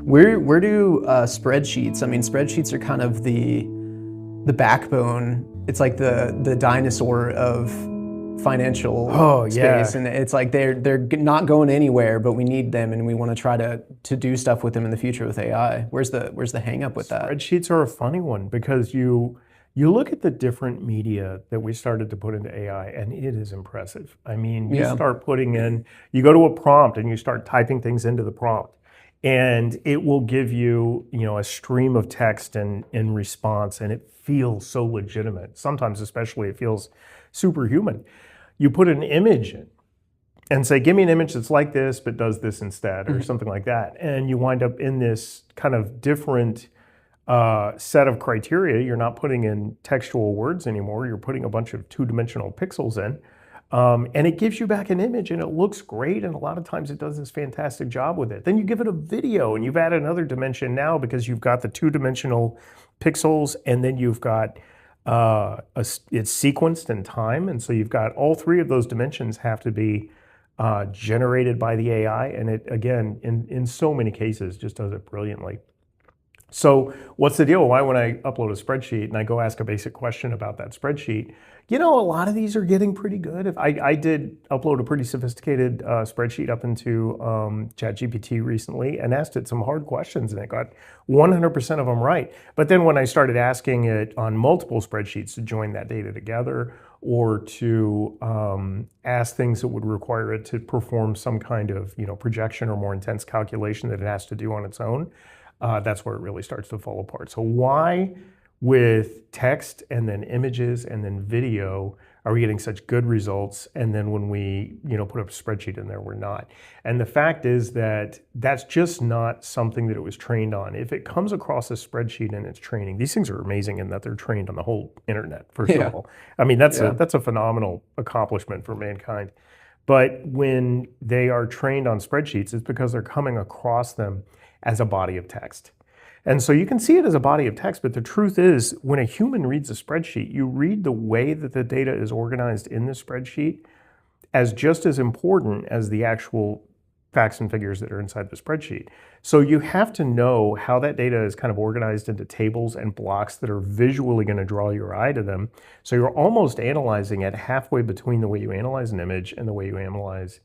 Where do spreadsheets? I mean, spreadsheets are kind of the backbone. It's like the dinosaur of financial space, and it's like they're not going anywhere, but we need them, and we want to try to do stuff with them in the future with AI. Where's the hang up with that? Spreadsheets are a funny one because you look at the different media that we started to put into AI, and it is impressive. I mean, you start putting in, you go to a prompt and you start typing things into the prompt, and it will give you, a stream of text in response, and it feels so legitimate. Sometimes, especially, it feels superhuman. You put an image in and say, give me an image that's like this, but does this instead, or something like that. And you wind up in this kind of different set of criteria. You're not putting in textual words anymore. You're putting a bunch of two-dimensional pixels in. And it gives you back an image, and it looks great, and a lot of times it does this fantastic job with it. Then you give it a video, and you've added another dimension now because you've got the two-dimensional pixels, and then you've got it's sequenced in time, and so you've got all three of those dimensions have to be generated by the AI, and it, again, in so many cases, just does it brilliantly. So what's the deal? Why when I upload a spreadsheet and I go ask a basic question about that spreadsheet, a lot of these are getting pretty good. If I did upload a pretty sophisticated spreadsheet up into ChatGPT recently and asked it some hard questions, and it got 100% of them right. But then when I started asking it on multiple spreadsheets to join that data together, or to ask things that would require it to perform some kind of projection or more intense calculation that it has to do on its own, that's where it really starts to fall apart. So why, with text and then images and then video, are we getting such good results? And then when we, put up a spreadsheet in there, we're not. And the fact is that that's just not something that it was trained on. If it comes across a spreadsheet in its training, these things are amazing in that they're trained on the whole internet, first of all. I mean, that's a phenomenal accomplishment for mankind. But when they are trained on spreadsheets, it's because they're coming across them as a body of text. And so you can see it as a body of text, but the truth is, when a human reads a spreadsheet, you read the way that the data is organized in the spreadsheet as just as important as the actual facts and figures that are inside the spreadsheet. So you have to know how that data is kind of organized into tables and blocks that are visually going to draw your eye to them. So you're almost analyzing it halfway between the way you analyze an image and the way you analyze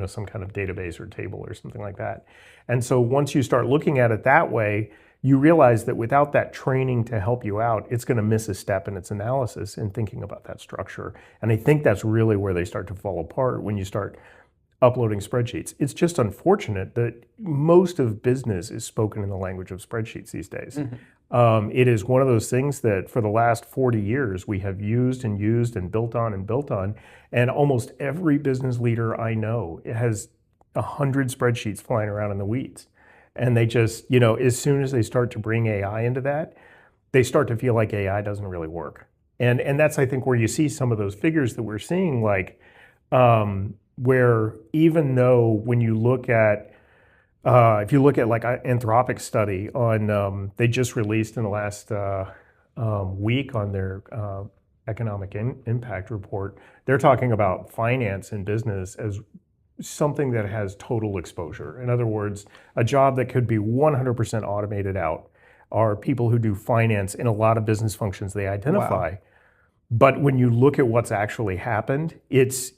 some kind of database or table or something like that. And so once you start looking at it that way, you realize that without that training to help you out, it's going to miss a step in its analysis in thinking about that structure. And I think that's really where they start to fall apart when you start uploading spreadsheets. It's just unfortunate that most of business is spoken in the language of spreadsheets these days. It is one of those things that for the last 40 years we have used and built on, and almost every business leader I know has 100 spreadsheets flying around in the weeds. And they just, as soon as they start to bring AI into that, they start to feel like AI doesn't really work. And that's, I think, where you see some of those figures that we're seeing, like, where even though when you look at, if you look at like Anthropic's study on, they just released in the last week on their economic impact report, they're talking about finance and business as something that has total exposure. In other words, a job that could be 100% automated out are people who do finance in a lot of business functions they identify. Wow. But when you look at what's actually happened, it's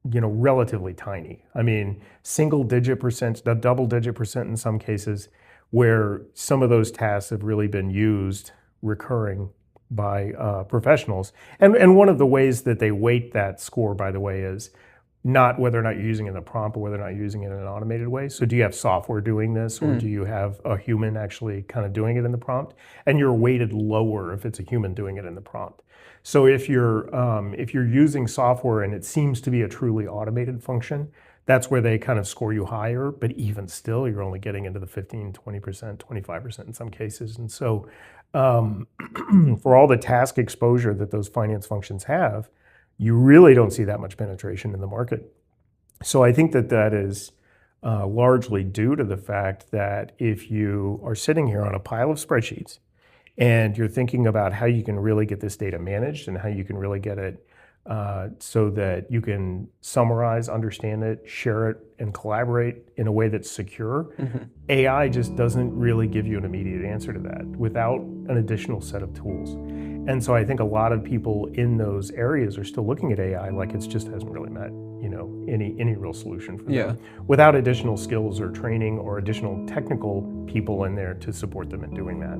relatively tiny. I mean, single-digit percent, double-digit percent in some cases, where some of those tasks have really been used recurring by professionals. And one of the ways that they weight that score, by the way, is not whether or not you're using it in the prompt, or whether or not you're using it in an automated way. So do you have software doing this, or do you have a human actually kind of doing it in the prompt? And you're weighted lower if it's a human doing it in the prompt. So if you're using software and it seems to be a truly automated function, that's where they kind of score you higher. But even still, you're only getting into the 15, 20%, 25% in some cases. And so for all the task exposure that those finance functions have, you really don't see that much penetration in the market. So I think that is largely due to the fact that if you are sitting here on a pile of spreadsheets and you're thinking about how you can really get this data managed and how you can really get it so that you can summarize, understand it, share it, and collaborate in a way that's secure. AI just doesn't really give you an immediate answer to that without an additional set of tools. And so I think a lot of people in those areas are still looking at AI like it just hasn't really met, any real solution for them without additional skills or training or additional technical people in there to support them in doing that.